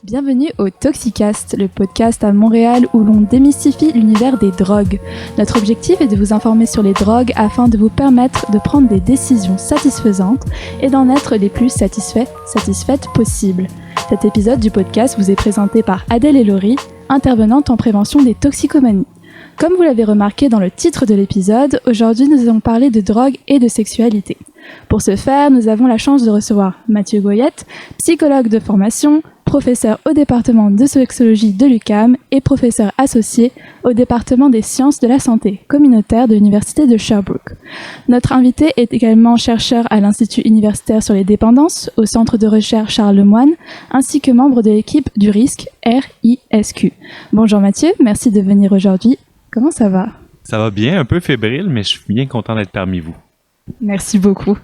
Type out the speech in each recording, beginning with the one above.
Bienvenue au Toxicast, le podcast à Montréal où l'on démystifie l'univers des drogues. Notre objectif est de vous informer sur les drogues afin de vous permettre de prendre des décisions satisfaisantes et d'en être les plus satisfaites possibles. Cet épisode du podcast vous est présenté par Adèle et Laurie, intervenantes en prévention des toxicomanies. Comme vous l'avez remarqué dans le titre de l'épisode, aujourd'hui nous allons parler de drogue et de sexualité. Pour ce faire, nous avons la chance de recevoir Mathieu Goyette, psychologue de formation, professeur au département de sexologie de l'UQAM et professeur associé au département des sciences de la santé communautaire de l'université de Sherbrooke. Notre invité est également chercheur à l'Institut universitaire sur les dépendances au centre de recherche Charles Lemoine, ainsi que membre de l'équipe du RISQ, RISQ. Bonjour Mathieu, merci de venir aujourd'hui. Comment ça va? Ça va bien, un peu fébrile, mais je suis bien content d'être parmi vous. Merci beaucoup.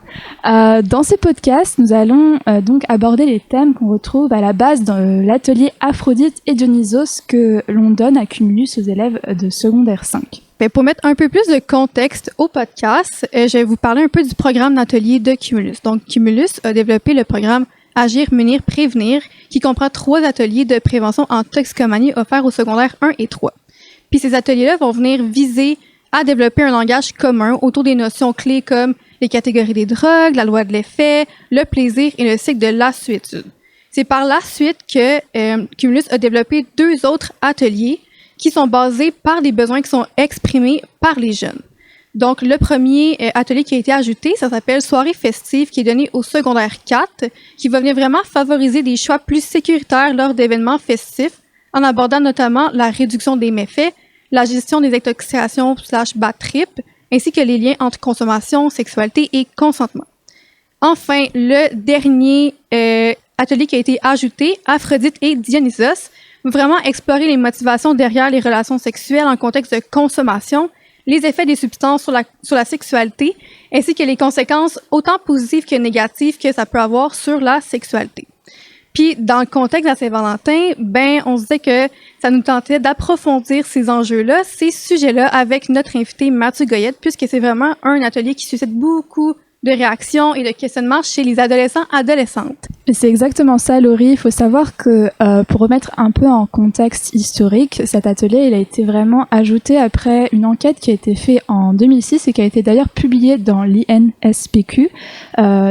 Dans ce podcast, nous allons donc aborder les thèmes qu'on retrouve à la base de l'atelier Aphrodite et Dionysos que l'on donne à Cumulus aux élèves de secondaire 5. Pour mettre un peu plus de contexte au podcast, je vais vous parler un peu du programme d'atelier de Cumulus. Donc, Cumulus a développé le programme Agir, Munir, Prévenir, qui comprend 3 ateliers de prévention en toxicomanie offerts au secondaire 1 et 3. Puis ces ateliers-là vont venir viser à développer un langage commun autour des notions clés comme les catégories des drogues, la loi de l'effet, le plaisir et le cycle de l'assuétude. C'est par la suite que Cumulus a développé 2 autres ateliers qui sont basés par des besoins qui sont exprimés par les jeunes. Donc, le premier atelier qui a été ajouté, ça s'appelle Soirée festive, qui est donné au secondaire 4, qui va venir vraiment favoriser des choix plus sécuritaires lors d'événements festifs, en abordant notamment la réduction des méfaits, la gestion des intoxications / bad trip, ainsi que les liens entre consommation, sexualité et consentement. Enfin, le dernier atelier qui a été ajouté, Aphrodite et Dionysos, va vraiment explorer les motivations derrière les relations sexuelles en contexte de consommation, les effets des substances sur la sexualité, ainsi que les conséquences autant positives que négatives que ça peut avoir sur la sexualité. Puis, dans le contexte de la Saint-Valentin, on se disait que ça nous tentait d'approfondir ces enjeux-là, ces sujets-là, avec notre invité Mathieu Goyette, puisque c'est vraiment un atelier qui suscite beaucoup de réactions et de questionnements chez les adolescents-adolescentes. C'est exactement ça, Laurie. Il faut savoir que, pour remettre un peu en contexte historique, cet atelier, il a été vraiment ajouté après une enquête qui a été faite en 2006 et qui a été d'ailleurs publiée dans l'INSPQ.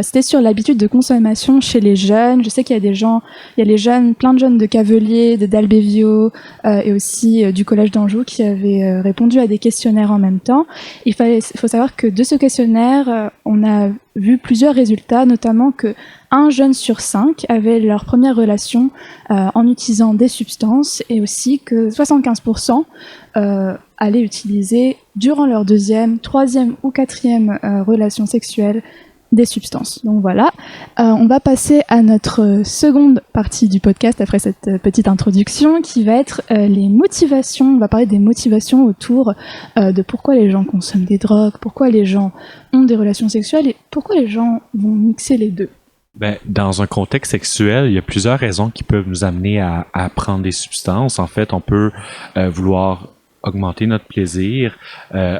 C'était sur l'habitude de consommation chez les jeunes. Je sais qu'il y a les jeunes, plein de jeunes de Cavelier, de Dalbevio et aussi du Collège d'Anjou qui avaient répondu à des questionnaires en même temps. Il faut savoir que de ce questionnaire, on a vu plusieurs résultats, notamment que 1 jeune sur 5 avait leur première relation en utilisant des substances et aussi que 75% allaient utiliser durant leur 2e, 3e ou 4e relation sexuelle des substances. Donc voilà, on va passer à notre seconde partie du podcast après cette petite introduction qui va être les motivations. On va parler des motivations autour de pourquoi les gens consomment des drogues, pourquoi les gens ont des relations sexuelles et pourquoi les gens vont mixer les deux. Dans un contexte sexuel, il y a plusieurs raisons qui peuvent nous amener à prendre des substances. En fait, on peut vouloir augmenter notre plaisir,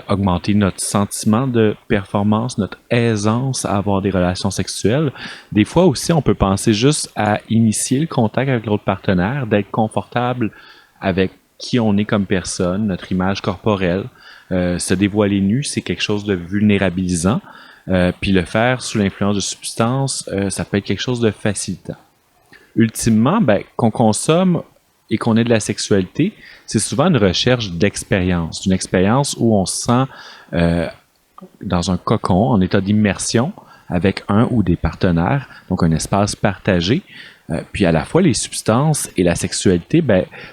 augmenter notre sentiment de performance, notre aisance à avoir des relations sexuelles. Des fois aussi, on peut penser juste à initier le contact avec l'autre partenaire, d'être confortable avec qui on est comme personne, notre image corporelle. Se dévoiler nu, c'est quelque chose de vulnérabilisant. Puis le faire sous l'influence de substances, ça peut être quelque chose de facilitant. Ultimement, qu'on consomme et qu'on ait de la sexualité, c'est souvent une recherche d'expérience, d'une expérience où on se sent dans un cocon, en état d'immersion avec un ou des partenaires, donc un espace partagé. Puis à la fois, les substances et la sexualité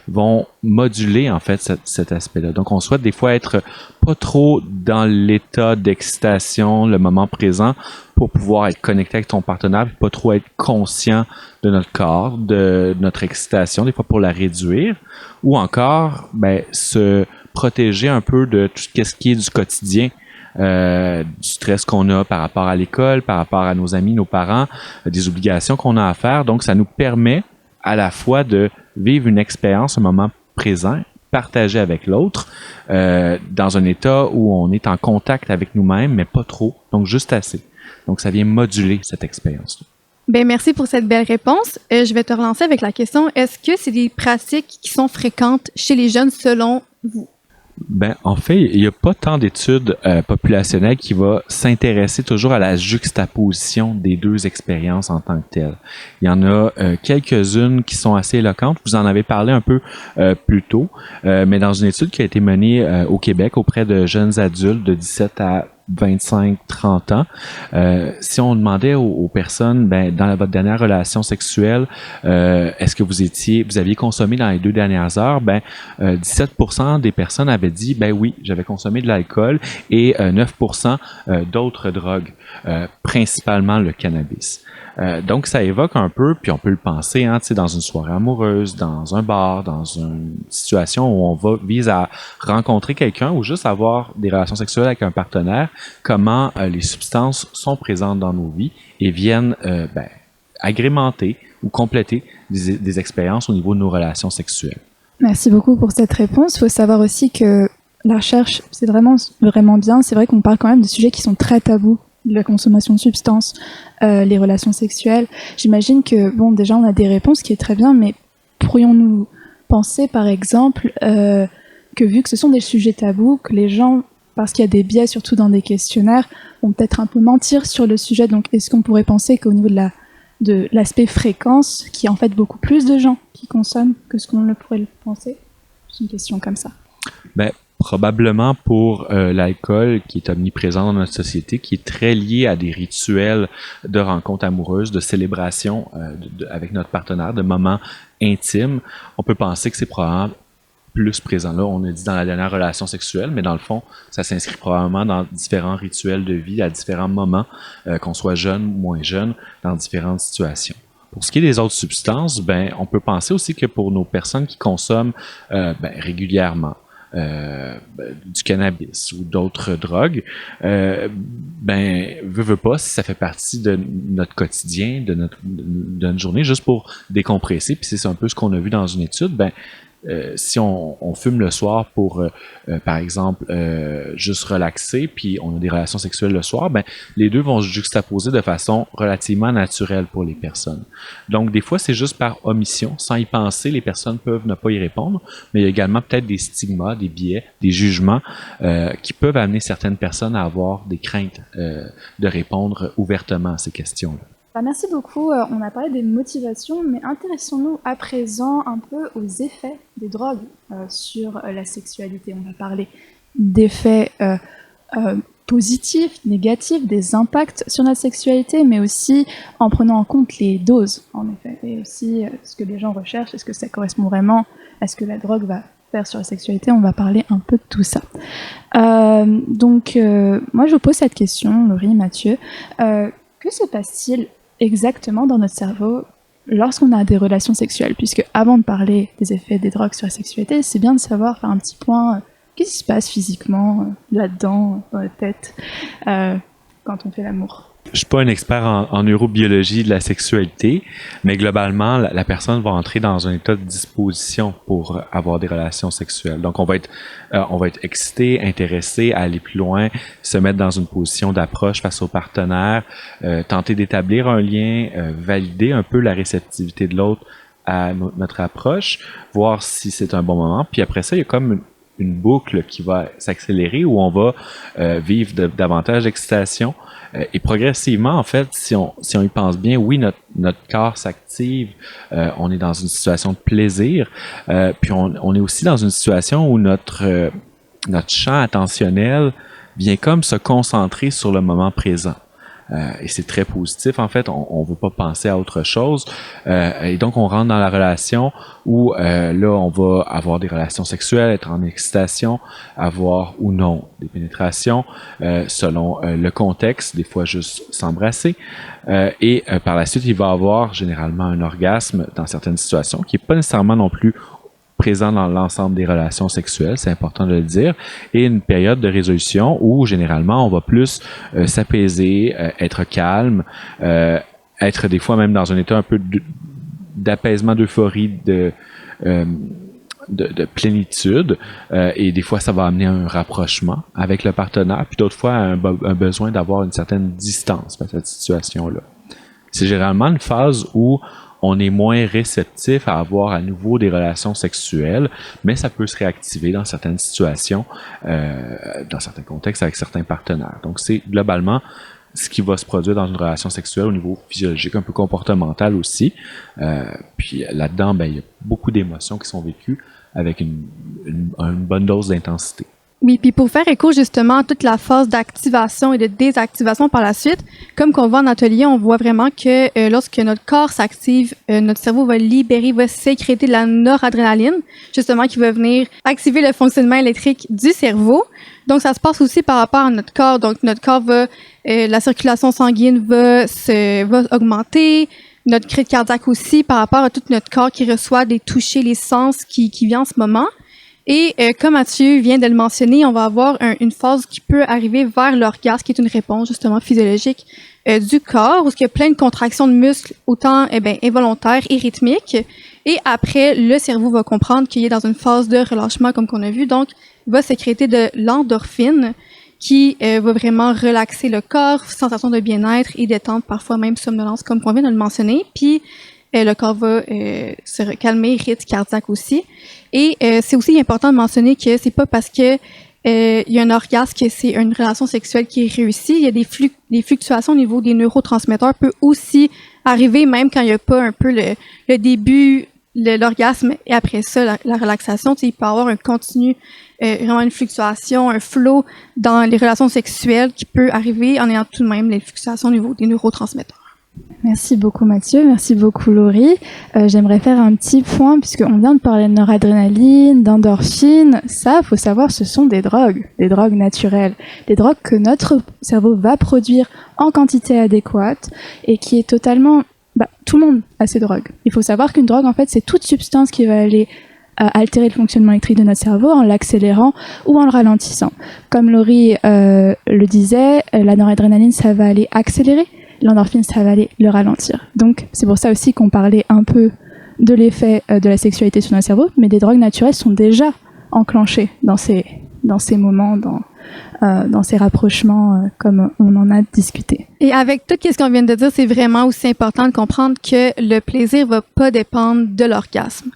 vont moduler en fait cet aspect-là. Donc on souhaite des fois être pas trop dans l'état d'excitation, le moment présent, pour pouvoir être connecté avec ton partenaire, puis pas trop être conscient de notre corps, de notre excitation, des fois pour la réduire, ou encore se protéger un peu de tout ce qui est du quotidien. Du stress qu'on a par rapport à l'école, par rapport à nos amis, nos parents, des obligations qu'on a à faire. Donc, ça nous permet à la fois de vivre une expérience, un moment présent, partagé avec l'autre, dans un état où on est en contact avec nous-mêmes, mais pas trop, donc juste assez. Donc, ça vient moduler cette expérience-là. Ben merci pour cette belle réponse. Je vais te relancer avec la question, est-ce que c'est des pratiques qui sont fréquentes chez les jeunes selon vous? Ben, en fait, il n'y a pas tant d'études populationnelles qui vont s'intéresser toujours à la juxtaposition des deux expériences en tant que telles. Il y en a quelques-unes qui sont assez éloquentes. Vous en avez parlé un peu plus tôt, mais dans une étude qui a été menée au Québec auprès de jeunes adultes de 17 à 25-30 ans, si on demandait aux personnes, ben, dans votre dernière relation sexuelle, est-ce que vous aviez consommé dans les 2 dernières heures, ben, 17% des personnes avaient dit, ben oui, j'avais consommé de l'alcool, et 9% d'autres drogues, principalement le cannabis. Donc, ça évoque un peu, puis on peut le penser, hein, dans une soirée amoureuse, dans un bar, dans une situation où on vise à rencontrer quelqu'un ou juste avoir des relations sexuelles avec un partenaire, comment les substances sont présentes dans nos vies et viennent agrémenter ou compléter des expériences au niveau de nos relations sexuelles. Merci beaucoup pour cette réponse. Il faut savoir aussi que la recherche, c'est vraiment, vraiment bien. C'est vrai qu'on parle quand même de sujets qui sont très tabous. La consommation de substances, les relations sexuelles. J'imagine que, bon, déjà, on a des réponses qui est très bien, mais pourrions-nous penser, par exemple, que vu que ce sont des sujets tabous, que les gens, parce qu'il y a des biais, surtout dans des questionnaires, vont peut-être un peu mentir sur le sujet. Donc, est-ce qu'on pourrait penser qu'au niveau de l'aspect fréquence, qu'il y a en fait beaucoup plus de gens qui consomment que ce qu'on le pourrait le penser? C'est une question comme ça. Ben, probablement pour l'alcool qui est omniprésent dans notre société, qui est très lié à des rituels de rencontres amoureuses, de célébration avec notre partenaire, de moments intimes. On peut penser que c'est probablement plus présent. Là, on a dit dans la dernière relation sexuelle, mais dans le fond, ça s'inscrit probablement dans différents rituels de vie à différents moments, qu'on soit jeune ou moins jeune, dans différentes situations. Pour ce qui est des autres substances, ben, on peut penser aussi que pour nos personnes qui consomment régulièrement, du cannabis ou d'autres drogues, veut pas, si ça fait partie de notre quotidien, de notre journée, juste pour décompresser, puis c'est un peu ce qu'on a vu dans une étude, si on fume le soir pour, par exemple, juste relaxer, puis on a des relations sexuelles le soir, les deux vont se juxtaposer de façon relativement naturelle pour les personnes. Donc, des fois, c'est juste par omission. Sans y penser, les personnes peuvent ne pas y répondre, mais il y a également peut-être des stigmas, des biais, des jugements qui peuvent amener certaines personnes à avoir des craintes de répondre ouvertement à ces questions-là. Merci beaucoup. On a parlé des motivations, mais intéressons-nous à présent un peu aux effets des drogues sur la sexualité. On va parler d'effets positifs, négatifs, des impacts sur la sexualité, mais aussi en prenant en compte les doses, en effet, et aussi ce que les gens recherchent, est-ce que ça correspond vraiment à ce que la drogue va faire sur la sexualité. On va parler un peu de tout ça. Donc, moi, je vous pose cette question, Laurie, Mathieu. Que se passe-t-il exactement dans notre cerveau lorsqu'on a des relations sexuelles, puisque avant de parler des effets des drogues sur la sexualité, c'est bien de savoir faire un petit point, qu'est-ce qui se passe physiquement là-dedans, dans la tête, quand on fait l'amour. Je suis pas un expert en neurobiologie de la sexualité, mais globalement, la personne va entrer dans un état de disposition pour avoir des relations sexuelles. Donc, on va être excité, intéressé à aller plus loin, se mettre dans une position d'approche face au partenaire, tenter d'établir un lien, valider un peu la réceptivité de l'autre à notre approche, voir si c'est un bon moment. Puis après ça, il y a comme une boucle qui va s'accélérer où on va vivre davantage d'excitation. Et progressivement, en fait, si on y pense bien, oui, notre corps s'active, on est dans une situation de plaisir, puis on est aussi dans une situation où notre champ attentionnel vient comme se concentrer sur le moment présent. Et c'est très positif, en fait, on veut pas penser à autre chose. Et donc, on rentre dans la relation où, là, on va avoir des relations sexuelles, être en excitation, avoir ou non des pénétrations, selon le contexte, des fois juste s'embrasser. Et par la suite, il va avoir généralement un orgasme dans certaines situations, qui est pas nécessairement non plus présent dans l'ensemble des relations sexuelles, c'est important de le dire, et une période de résolution où généralement on va plus s'apaiser, être calme, être des fois même dans un état un peu d'apaisement, d'euphorie, de plénitude, et des fois ça va amener un rapprochement avec le partenaire, puis d'autres fois un besoin d'avoir une certaine distance face à cette situation-là. C'est généralement une phase où on est moins réceptif à avoir à nouveau des relations sexuelles, mais ça peut se réactiver dans certaines situations, dans certains contextes avec certains partenaires. Donc, c'est globalement ce qui va se produire dans une relation sexuelle au niveau physiologique, un peu comportemental aussi. Puis là-dedans, il y a beaucoup d'émotions qui sont vécues avec une bonne dose d'intensité. Oui, puis pour faire écho justement à toute la phase d'activation et de désactivation par la suite, comme qu'on voit en atelier, on voit vraiment que lorsque notre corps s'active, notre cerveau va sécréter de la noradrénaline, justement qui va venir activer le fonctionnement électrique du cerveau. Donc ça se passe aussi par rapport à notre corps. Donc notre corps la circulation sanguine va augmenter, notre rythme cardiaque aussi par rapport à tout notre corps qui reçoit des touchés, les sens qui vient en ce moment. Et comme Mathieu vient de le mentionner, on va avoir une phase qui peut arriver vers l'orgasme, qui est une réponse justement physiologique du corps, où il y a plein de contractions de muscles, autant involontaires et rythmiques. Et après, le cerveau va comprendre qu'il est dans une phase de relâchement, comme qu'on a vu, donc il va sécréter de l'endorphine, qui va vraiment relaxer le corps, sensation de bien-être et détente, parfois même somnolence, comme on vient de le mentionner. Puis le corps va se calmer, rythme cardiaque aussi. Et c'est aussi important de mentionner que c'est pas parce que il y a un orgasme que c'est une relation sexuelle qui est réussie. Il y a des fluctuations au niveau des neurotransmetteurs peut aussi arriver même quand il n'y a pas un peu le début, l'orgasme et après ça la relaxation. Tu sais, il peut y avoir un continu, vraiment une fluctuation, un flow dans les relations sexuelles qui peut arriver en ayant tout de même les fluctuations au niveau des neurotransmetteurs. Merci beaucoup Mathieu, merci beaucoup Laurie. J'aimerais faire un petit point puisqu'on vient de parler de noradrénaline, d'endorphine. Ça, faut savoir, ce sont des drogues naturelles, des drogues que notre cerveau va produire en quantité adéquate et qui est totalement... tout le monde a ces drogues. Il faut savoir qu'une drogue, en fait, c'est toute substance qui va aller altérer le fonctionnement électrique de notre cerveau en l'accélérant ou en le ralentissant. Comme Laurie le disait, la noradrénaline, ça va aller accélérer. L'endorphine, ça va aller le ralentir. Donc, c'est pour ça aussi qu'on parlait un peu de l'effet de la sexualité sur notre cerveau, mais des drogues naturelles sont déjà enclenchées dans ces moments, dans ces rapprochements, comme on en a discuté. Et avec tout ce qu'on vient de dire, c'est vraiment aussi important de comprendre que le plaisir va pas dépendre de l'orgasme.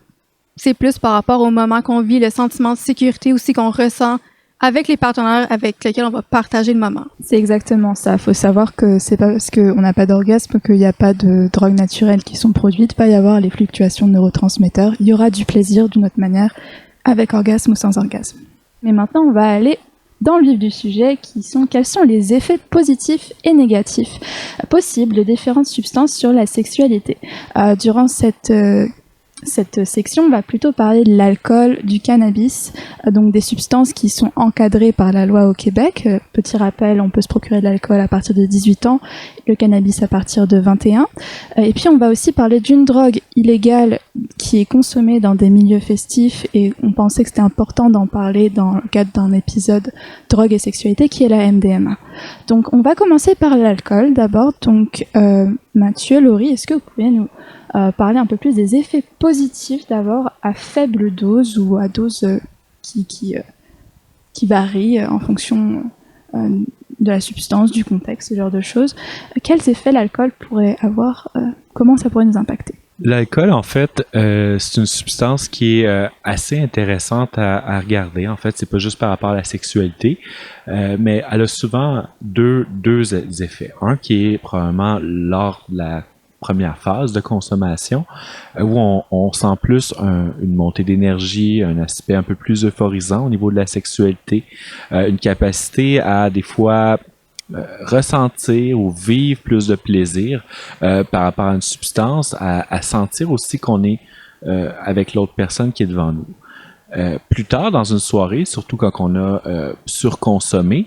C'est plus par rapport au moment qu'on vit, le sentiment de sécurité aussi qu'on ressent avec les partenaires avec lesquels on va partager le moment. C'est exactement ça. Il faut savoir que c'est pas parce qu'on n'a pas d'orgasme qu'il n'y a pas de drogues naturelles qui sont produites. Il va y avoir les fluctuations de neurotransmetteurs. Il y aura du plaisir d'une autre manière, avec orgasme ou sans orgasme. Mais maintenant, on va aller dans le vif du sujet, quels sont les effets positifs et négatifs possibles de différentes substances sur la sexualité. Durant cette section, on va plutôt parler de l'alcool, du cannabis, donc des substances qui sont encadrées par la loi au Québec. Petit rappel, on peut se procurer de l'alcool à partir de 18 ans, le cannabis à partir de 21. Et puis on va aussi parler d'une drogue illégale qui est consommée dans des milieux festifs et on pensait que c'était important d'en parler dans le cadre d'un épisode drogue et sexualité qui est la MDMA. Donc on va commencer par l'alcool d'abord. Donc Mathieu, Laurie, est-ce que vous pouvez nous parler un peu plus des effets positifs d'abord à faible dose ou à dose qui varie en fonction de la substance, du contexte, ce genre de choses. Quels effets l'alcool pourrait avoir, comment ça pourrait nous impacter? L'alcool, en fait, c'est une substance qui est assez intéressante à regarder. En fait, c'est pas juste par rapport à la sexualité, mais elle a souvent deux effets. Un qui est probablement lors de la première phase de consommation, où on sent plus une montée d'énergie, un aspect un peu plus euphorisant au niveau de la sexualité, une capacité à des fois ressentir ou vivre plus de plaisir par rapport à une substance, à sentir aussi qu'on est avec l'autre personne qui est devant nous. Plus tard dans une soirée, surtout quand on a surconsommé,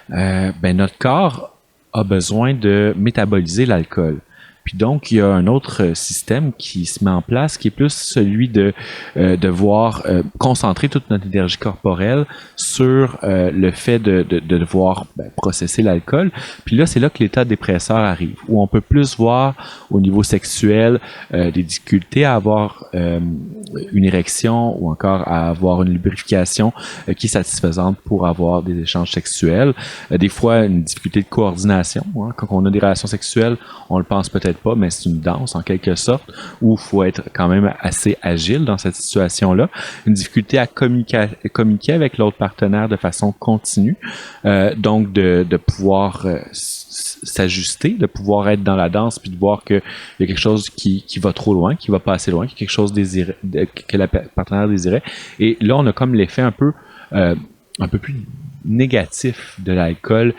notre corps a besoin de métaboliser l'alcool. Puis donc, il y a un autre système qui se met en place, qui est plus celui de devoir concentrer toute notre énergie corporelle sur le fait de devoir processer l'alcool. Puis là, c'est là que l'état dépresseur arrive, où on peut plus voir au niveau sexuel des difficultés à avoir une érection ou encore à avoir une lubrification qui est satisfaisante pour avoir des échanges sexuels. Des fois, une difficulté de coordination. Hein. Quand on a des relations sexuelles, on le pense peut-être peut-être pas, mais c'est une danse en quelque sorte, où il faut être quand même assez agile dans cette situation-là. Une difficulté à communiquer avec l'autre partenaire de façon continue, donc de pouvoir s'ajuster, de pouvoir être dans la danse, puis de voir qu'il y a quelque chose qui va trop loin, qui va pas assez loin, qu'il y a quelque chose que la partenaire désirait. Et là, on a comme l'effet un peu plus négatif de l'alcool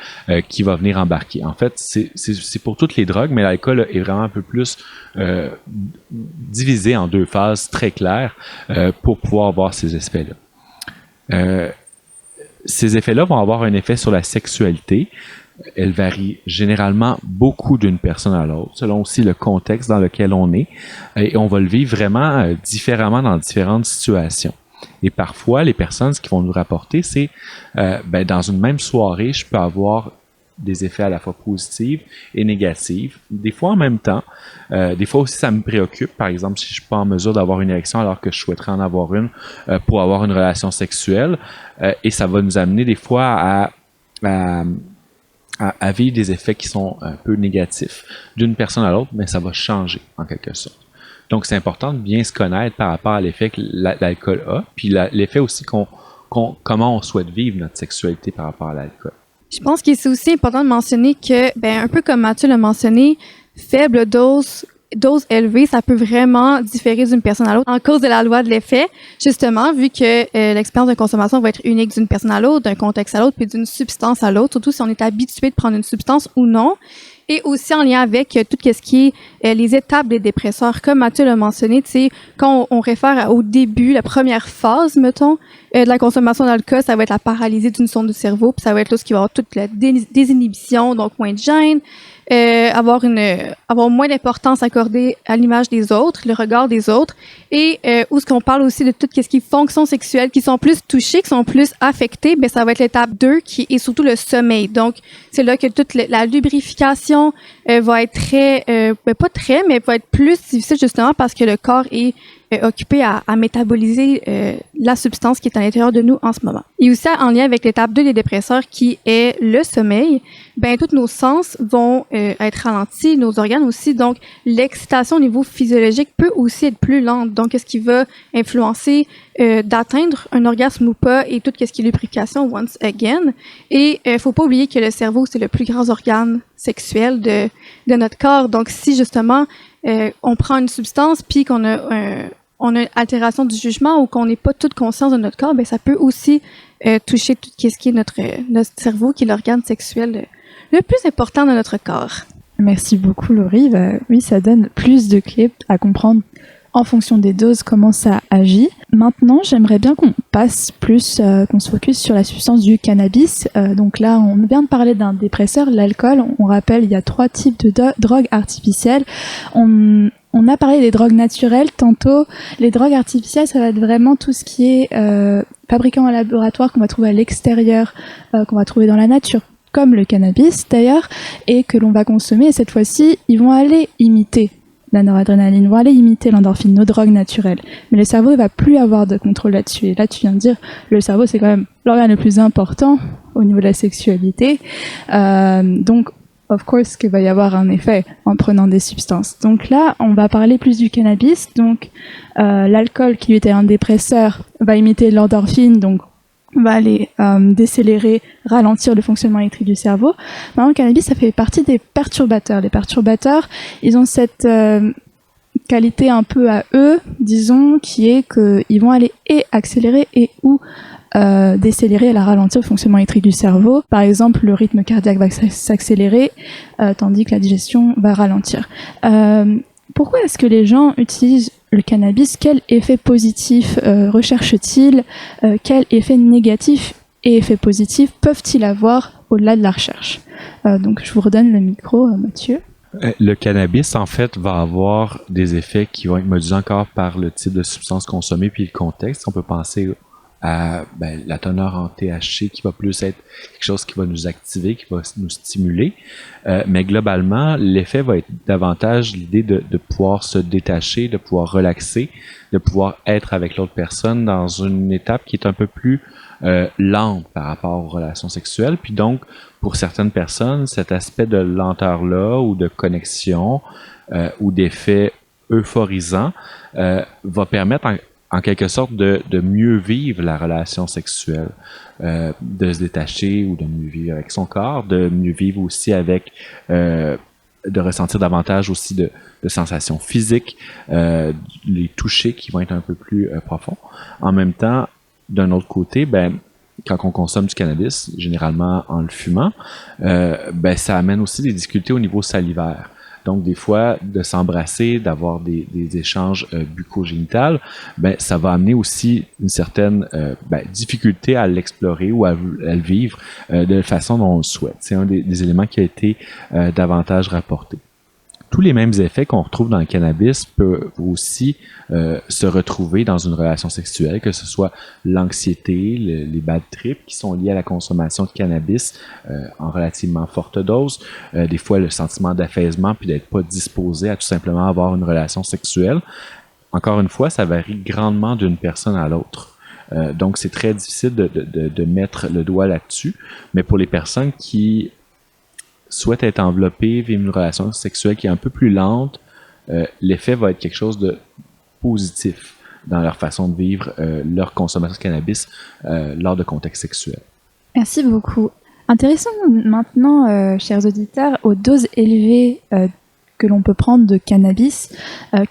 qui va venir embarquer. En fait, c'est pour toutes les drogues, mais l'alcool est vraiment un peu plus divisé en deux phases très claires pour pouvoir avoir ces effets-là. Ces effets-là vont avoir un effet sur la sexualité. Elle varie généralement beaucoup d'une personne à l'autre, selon aussi le contexte dans lequel on est, et on va le vivre vraiment différemment dans différentes situations. Et parfois, les personnes, ce qu'ils vont nous rapporter, c'est dans une même soirée, je peux avoir des effets à la fois positifs et négatifs, des fois en même temps. Des fois aussi, ça me préoccupe. Par exemple, si je ne suis pas en mesure d'avoir une érection alors que je souhaiterais en avoir une pour avoir une relation sexuelle, et ça va nous amener des fois à vivre des effets qui sont un peu négatifs d'une personne à l'autre, mais ça va changer en quelque sorte. Donc, c'est important de bien se connaître par rapport à l'effet que l'alcool a, puis l'effet aussi comment on souhaite vivre notre sexualité par rapport à l'alcool. Je pense que c'est aussi important de mentionner que, un peu comme Mathieu l'a mentionné, faible dose élevée, ça peut vraiment différer d'une personne à l'autre en cause de la loi de l'effet, justement, vu que l'expérience de consommation va être unique d'une personne à l'autre, d'un contexte à l'autre, puis d'une substance à l'autre, surtout si on est habitué de prendre une substance ou non. Et aussi en lien avec tout ce qui est les étapes des dépresseurs. Comme Mathieu l'a mentionné, tu sais, quand on réfère au début, la première phase, mettons, de la consommation d'alcool, ça va être la paralysie d'une sonde du cerveau, puis ça va être là ce qui va avoir toute la désinhibition, donc moins de gêne, avoir moins d'importance accordée à l'image des autres, le regard des autres, et où ce qu'on parle aussi de tout ce qui est fonctions sexuelles qui sont plus touchées, qui sont plus affectées, ben ça va être l'étape 2 qui est surtout le sommeil. Donc c'est là que toute la lubrification va être mais va être plus difficile justement parce que le corps est occupé à métaboliser la substance qui est à l'intérieur de nous en ce moment. Et aussi en lien avec l'étape 2 des dépresseurs qui est le sommeil, ben tous nos sens vont être ralentis, nos organes aussi, donc l'excitation au niveau physiologique peut aussi être plus lente, donc ce qui va influencer d'atteindre un orgasme ou pas et tout ce qui est lubrification once again. Et faut pas oublier que le cerveau c'est le plus grand organe sexuel de notre corps, donc si justement on prend une substance puis qu'on a une altération du jugement ou qu'on n'est pas toute conscience de notre corps, ben ça peut aussi toucher tout ce qui est notre cerveau, qui est l'organe sexuel le plus important de notre corps. Merci beaucoup, Laurie. Oui, ça donne plus de clés à comprendre en fonction des doses comment ça agit. Maintenant, j'aimerais bien qu'on passe plus, qu'on se focus sur la substance du cannabis. Donc là, on vient de parler d'un dépresseur, l'alcool. On rappelle, il y a 3 types de drogues artificielles. On a parlé des drogues naturelles tantôt. Les drogues artificielles, ça va être vraiment tout ce qui est fabriqué en laboratoire, qu'on va trouver à l'extérieur, qu'on va trouver dans la nature, comme le cannabis d'ailleurs, et que l'on va consommer. Et cette fois-ci, ils vont aller imiter la noradrénaline, vont aller imiter l'endorphine, nos drogues naturelles. Mais le cerveau ne va plus avoir de contrôle là-dessus. Et là, tu viens de dire, le cerveau, c'est quand même l'organe le plus important au niveau de la sexualité. Donc, of course, qu'il va y avoir un effet en prenant des substances. Donc là, on va parler plus du cannabis. Donc, l'alcool, qui était un dépresseur, va imiter l'endorphine, donc on va aller décélérer, ralentir le fonctionnement électrique du cerveau. Maintenant, le cannabis, ça fait partie des perturbateurs. Les perturbateurs, ils ont cette qualité un peu à eux, disons, qui est qu'ils vont aller et accélérer et ou décélérer et ralentir le fonctionnement électrique du cerveau. Par exemple, le rythme cardiaque va s'accélérer, tandis que la digestion va ralentir. Pourquoi est-ce que les gens utilisent le cannabis? Quel effet positif recherchent-ils? Quel effet négatif et effet positif peuvent-ils avoir au-delà de la recherche? Donc, je vous redonne le micro, Mathieu. Le cannabis, en fait, va avoir des effets qui vont être modulés encore par le type de substance consommée puis le contexte. On peut penser à la teneur en THC qui va plus être quelque chose qui va nous activer, qui va nous stimuler. Mais globalement, l'effet va être davantage l'idée de pouvoir se détacher, de pouvoir relaxer, de pouvoir être avec l'autre personne dans une étape qui est un peu plus lente par rapport aux relations sexuelles. Puis donc, pour certaines personnes, cet aspect de lenteur-là ou de connexion ou d'effet euphorisant va permettre en quelque sorte de mieux vivre la relation sexuelle, de se détacher ou de mieux vivre avec son corps, de mieux vivre aussi avec, de ressentir davantage aussi de sensations physiques, les touchés qui vont être un peu plus profonds. En même temps, d'un autre côté, quand on consomme du cannabis, généralement en le fumant, ça amène aussi des difficultés au niveau salivaire. Donc, des fois, de s'embrasser, d'avoir des échanges bucco-génitales, ça va amener aussi une certaine difficulté à l'explorer ou à le vivre de la façon dont on le souhaite. C'est un des éléments qui a été davantage rapporté. Tous les mêmes effets qu'on retrouve dans le cannabis peuvent aussi se retrouver dans une relation sexuelle, que ce soit l'anxiété, les bad trips qui sont liés à la consommation de cannabis en relativement forte dose, des fois le sentiment d'affaissement puis d'être pas disposé à tout simplement avoir une relation sexuelle. Encore une fois, ça varie grandement d'une personne à l'autre. Donc c'est très difficile de mettre le doigt là-dessus, mais pour les personnes qui souhaitent être enveloppés, vivre une relation sexuelle qui est un peu plus lente, l'effet va être quelque chose de positif dans leur façon de vivre leur consommation de cannabis lors de contextes sexuels. Merci beaucoup. Intéressons-nous maintenant, chers auditeurs, aux doses élevées que l'on peut prendre de cannabis.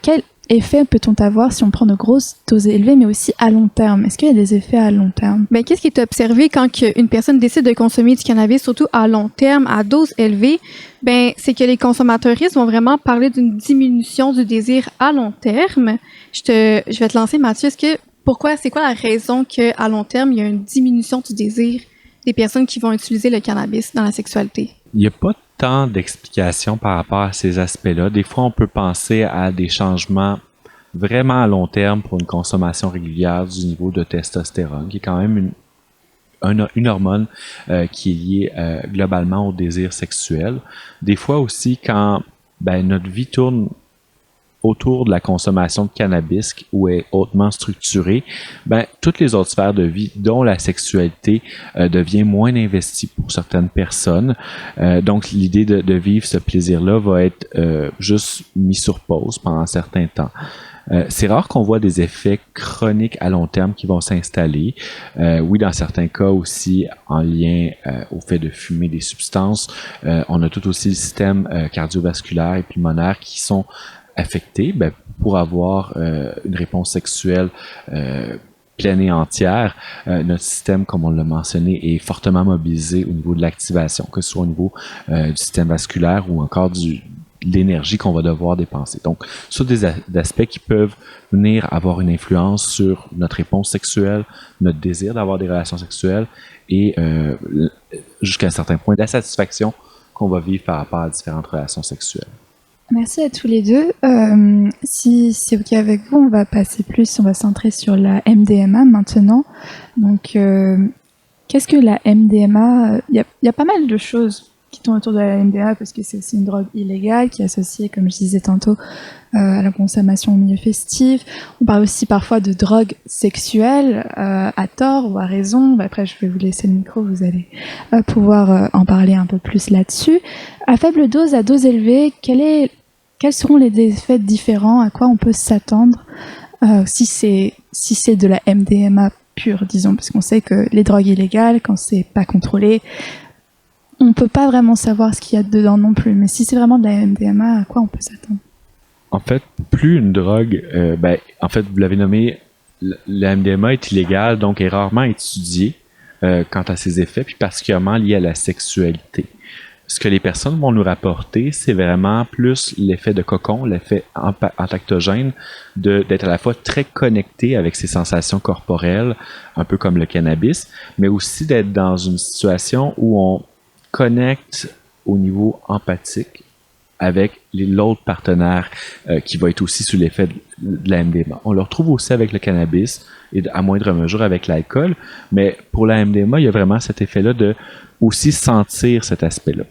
Quel effet peut-on avoir si on prend de grosses doses élevées, mais aussi à long terme? Est-ce qu'il y a des effets à long terme? Qu'est-ce qui est observé quand une personne décide de consommer du cannabis, surtout à long terme, à dose élevée? C'est que les consommateuristes vont vraiment parler d'une diminution du désir à long terme. Je vais te lancer, Mathieu. C'est quoi la raison qu'à long terme, il y a une diminution du désir des personnes qui vont utiliser le cannabis dans la sexualité? Il n'y a pas tant d'explications par rapport à ces aspects-là. Des fois, on peut penser à des changements vraiment à long terme pour une consommation régulière du niveau de testostérone, qui est quand même une hormone qui est liée globalement au désir sexuel. Des fois aussi, quand notre vie tourne autour de la consommation de cannabis ou est hautement structurée, toutes les autres sphères de vie, dont la sexualité, devient moins investie pour certaines personnes. Donc, l'idée de vivre ce plaisir-là va être juste mis sur pause pendant un certain temps. C'est rare qu'on voit des effets chroniques à long terme qui vont s'installer. Oui, dans certains cas aussi, en lien au fait de fumer des substances, on a tout aussi le système cardiovasculaire et pulmonaire qui sont affectés pour avoir une réponse sexuelle pleine et entière. Notre système, comme on l'a mentionné, est fortement mobilisé au niveau de l'activation, que ce soit au niveau du système vasculaire ou encore de l'énergie qu'on va devoir dépenser. Donc, ce sont des aspects qui peuvent venir avoir une influence sur notre réponse sexuelle, notre désir d'avoir des relations sexuelles et jusqu'à un certain point, la satisfaction qu'on va vivre par rapport à différentes relations sexuelles. Merci à tous les deux. Si c'est OK avec vous, on va centrer sur la MDMA maintenant. Donc, qu'est-ce que la MDMA? Il y a pas mal de choses qui tournent autour de la MDMA parce que c'est aussi une drogue illégale qui est associée, comme je disais tantôt, à la consommation au milieu festif. On parle aussi parfois de drogue sexuelle à tort ou à raison. Après, je vais vous laisser le micro, vous allez pouvoir en parler un peu plus là-dessus. À faible dose, à dose élevée, quels seront les effets différents? À quoi on peut s'attendre si c'est de la MDMA pure, disons, parce qu'on sait que les drogues illégales, quand c'est pas contrôlé, on peut pas vraiment savoir ce qu'il y a dedans non plus. Mais si c'est vraiment de la MDMA, à quoi on peut s'attendre? En fait, plus une drogue, en fait, vous l'avez nommé, la MDMA est illégale, donc est rarement étudiée quant à ses effets, puis particulièrement liée à la sexualité. Ce que les personnes vont nous rapporter, c'est vraiment plus l'effet de cocon, l'effet entactogène, d'être à la fois très connecté avec ses sensations corporelles, un peu comme le cannabis, mais aussi d'être dans une situation où on connecte au niveau empathique avec l'autre partenaire qui va être aussi sous l'effet de la MDMA. On le retrouve aussi avec le cannabis et à moindre mesure avec l'alcool, mais pour la MDMA, il y a vraiment cet effet-là de aussi sentir cet aspect-là.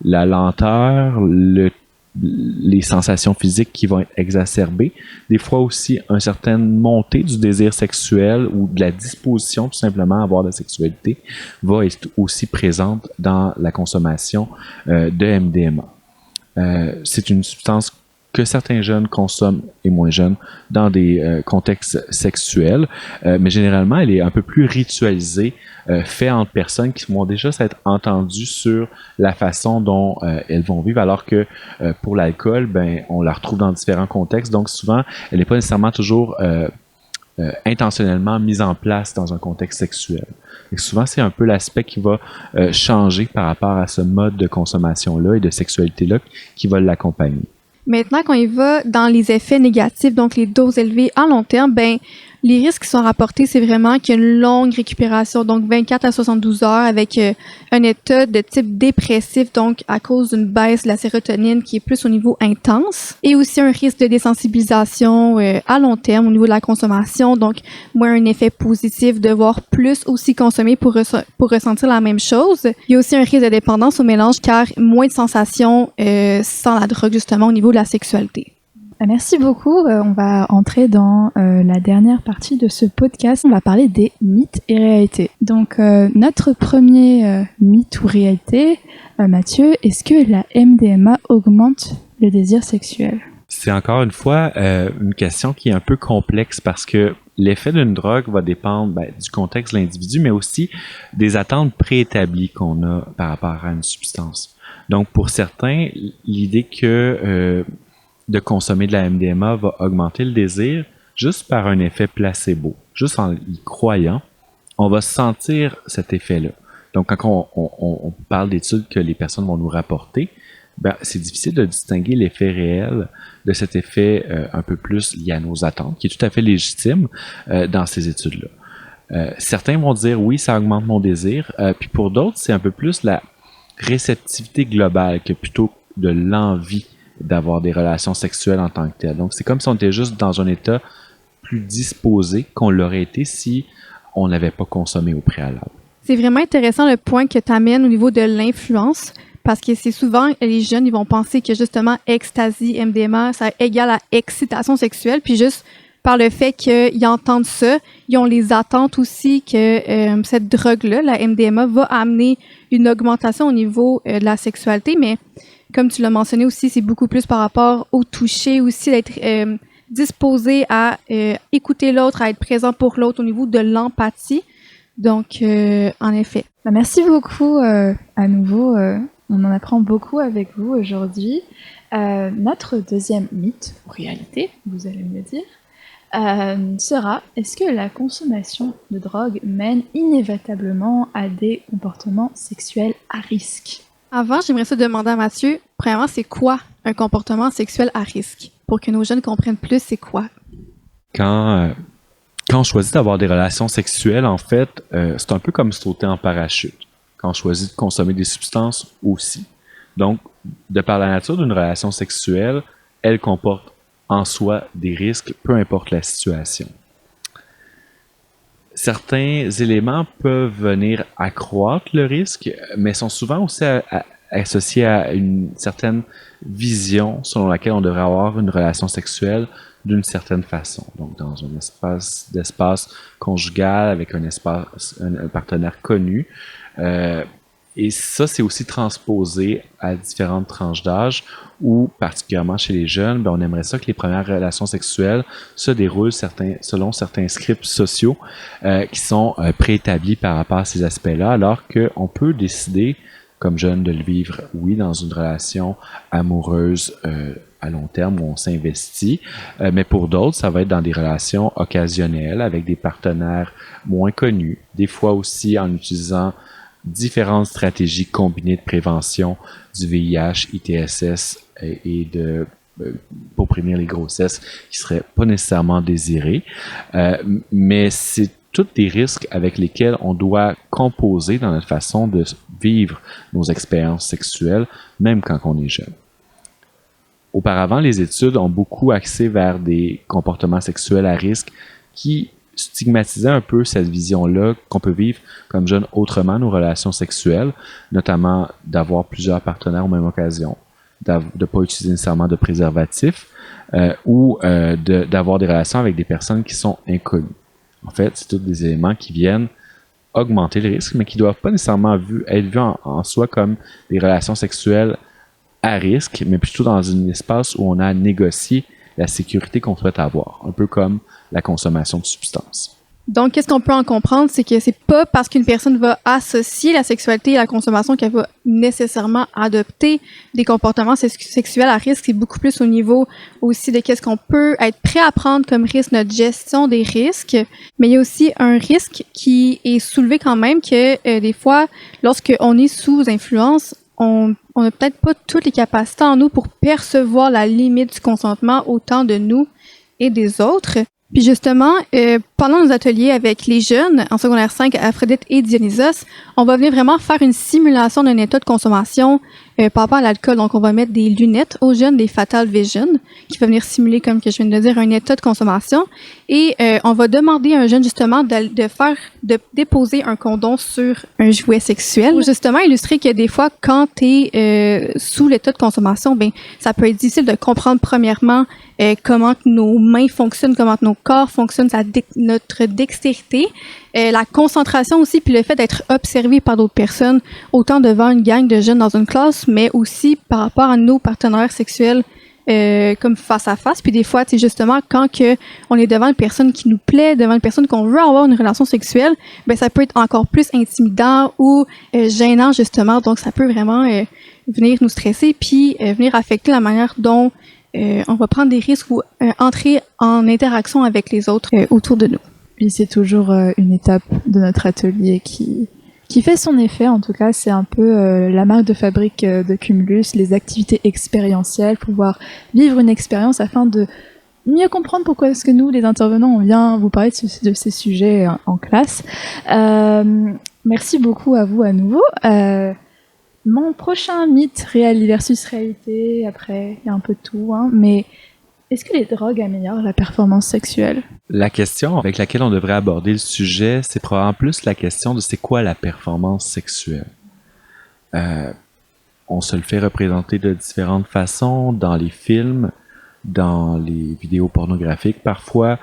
La lenteur, les sensations physiques qui vont être exacerbées, des fois aussi une certaine montée du désir sexuel ou de la disposition tout simplement à avoir de la sexualité va être aussi présente dans la consommation de MDMA. C'est une substance que certains jeunes consomment et moins jeunes dans des contextes sexuels, mais généralement elle est un peu plus ritualisée, faite entre personnes qui vont déjà s'être entendues sur la façon dont elles vont vivre, alors que pour l'alcool, ben on la retrouve dans différents contextes, donc souvent elle n'est pas nécessairement toujours intentionnellement mise en place dans un contexte sexuel. Et souvent, c'est un peu l'aspect qui va changer par rapport à ce mode de consommation-là et de sexualité-là qui va l'accompagner. Maintenant, quand il va dans les effets négatifs, donc les doses élevées à long terme, ben les risques qui sont rapportés, c'est vraiment qu'il y a une longue récupération, donc 24 à 72 heures avec un état de type dépressif, donc à cause d'une baisse de la sérotonine qui est plus au niveau intense, et aussi un risque de désensibilisation à long terme au niveau de la consommation, donc moins un effet positif, devoir plus aussi consommer pour ressentir la même chose. Il y a aussi un risque de dépendance au mélange car moins de sensations sans la drogue justement au niveau de la sexualité. Merci beaucoup. On va entrer dans la dernière partie de ce podcast. On va parler des mythes et réalités. Donc, notre premier mythe ou réalité, Mathieu, est-ce que la MDMA augmente le désir sexuel? C'est encore une fois une question qui est un peu complexe parce que l'effet d'une drogue va dépendre du contexte de l'individu, mais aussi des attentes préétablies qu'on a par rapport à une substance. Donc, pour certains, l'idée que de consommer de la MDMA va augmenter le désir juste par un effet placebo. Juste en y croyant, on va sentir cet effet-là. Donc, quand on parle d'études que les personnes vont nous rapporter, c'est difficile de distinguer l'effet réel de cet effet un peu plus lié à nos attentes, qui est tout à fait légitime dans ces études-là. Certains vont dire oui, ça augmente mon désir, puis pour d'autres, c'est un peu plus la réceptivité globale que plutôt de l'envie d'avoir des relations sexuelles en tant que telles. Donc, c'est comme si on était juste dans un état plus disposé qu'on l'aurait été si on n'avait pas consommé au préalable. C'est vraiment intéressant le point que tu amènes au niveau de l'influence, parce que c'est souvent, les jeunes, ils vont penser que justement, ecstasy, MDMA, ça égale à excitation sexuelle, puis juste par le fait qu'ils entendent ça, ils ont les attentes aussi que cette drogue-là, la MDMA, va amener une augmentation au niveau de la sexualité, mais comme tu l'as mentionné aussi, c'est beaucoup plus par rapport au toucher aussi, d'être disposé à écouter l'autre, à être présent pour l'autre au niveau de l'empathie. Donc, en effet. Merci beaucoup à nouveau. On en apprend beaucoup avec vous aujourd'hui. Notre deuxième mythe, ou réalité, vous allez me le dire, sera: est-ce que la consommation de drogue mène inévitablement à des comportements sexuels à risque? Avant, j'aimerais ça demander à Mathieu, premièrement, c'est quoi un comportement sexuel à risque? Pour que nos jeunes comprennent plus, c'est quoi? Quand on choisit d'avoir des relations sexuelles, en fait, c'est un peu comme sauter en parachute. Quand on choisit de consommer des substances aussi. Donc, de par la nature d'une relation sexuelle, elle comporte en soi des risques, peu importe la situation. Certains éléments peuvent venir accroître le risque, mais sont souvent aussi associés à une certaine vision selon laquelle on devrait avoir une relation sexuelle d'une certaine façon. Donc, dans un espace conjugal avec un partenaire connu. Et ça, c'est aussi transposé à différentes tranches d'âge où, particulièrement chez les jeunes, on aimerait ça que les premières relations sexuelles se déroulent selon certains scripts sociaux qui sont préétablis par rapport à ces aspects-là, alors qu'on peut décider, comme jeune, de le vivre, oui, dans une relation amoureuse à long terme où on s'investit, mais pour d'autres, ça va être dans des relations occasionnelles avec des partenaires moins connus, des fois aussi en utilisant différentes stratégies combinées de prévention du VIH, ITSS et pour prévenir les grossesses qui ne seraient pas nécessairement désirées. Mais c'est tous des risques avec lesquels on doit composer dans notre façon de vivre nos expériences sexuelles, même quand on est jeune. Auparavant, les études ont beaucoup axé vers des comportements sexuels à risque qui stigmatisaient un peu cette vision-là qu'on peut vivre comme jeune autrement nos relations sexuelles, notamment d'avoir plusieurs partenaires aux mêmes occasions, de ne pas utiliser nécessairement de préservatif ou d'avoir des relations avec des personnes qui sont inconnues. En fait, c'est tous des éléments qui viennent augmenter le risque, mais qui ne doivent pas nécessairement être vus en soi comme des relations sexuelles à risque, mais plutôt dans un espace où on a à négocier la sécurité qu'on souhaite avoir, un peu comme la consommation de substances. Donc, qu'est-ce qu'on peut en comprendre, c'est que c'est pas parce qu'une personne va associer la sexualité et la consommation qu'elle va nécessairement adopter des comportements sexuels à risque. C'est beaucoup plus au niveau aussi de qu'est-ce qu'on peut être prêt à prendre comme risque, notre gestion des risques. Mais il y a aussi un risque qui est soulevé quand même que des fois, lorsqu'on est sous influence, on n'a peut-être pas toutes les capacités en nous pour percevoir la limite du consentement autant de nous et des autres. Puis justement, pendant nos ateliers avec les jeunes en secondaire 5, Aphrodite et Dionysos, on va venir vraiment faire une simulation d'un état de consommation par rapport à l'alcool. Donc, on va mettre des lunettes aux jeunes, des Fatal Vision, qui va venir simuler, comme que je viens de le dire, un état de consommation. Et on va demander à un jeune justement de déposer un condom sur un jouet sexuel pour justement illustrer que des fois, quand tu es sous l'état de consommation, ben ça peut être difficile de comprendre premièrement comment nos mains fonctionnent, comment nos corps fonctionnent, notre dextérité, la concentration aussi, puis le fait d'être observé par d'autres personnes, autant devant une gang de jeunes dans une classe, mais aussi par rapport à nos partenaires sexuels comme face à face. Puis des fois, c'est justement quand on est devant une personne qui nous plaît, devant une personne qu'on veut avoir une relation sexuelle, ben ça peut être encore plus intimidant ou gênant justement. Donc ça peut vraiment venir nous stresser puis venir affecter la manière dont on va prendre des risques ou entrer en interaction avec les autres autour de nous. Puis c'est toujours une étape de notre atelier qui fait son effet. En tout cas, c'est un peu la marque de fabrique de Cumulus, les activités expérientielles, pouvoir vivre une expérience afin de mieux comprendre pourquoi est-ce que nous, les intervenants, on vient vous parler de ces sujets en classe. Merci beaucoup à vous à nouveau. Mon prochain mythe, réel versus réalité, après, il y a un peu de tout, hein, mais est-ce que les drogues améliorent la performance sexuelle? La question avec laquelle on devrait aborder le sujet, c'est probablement plus la question de c'est quoi la performance sexuelle. On se le fait représenter de différentes façons, dans les films, dans les vidéos pornographiques parfois,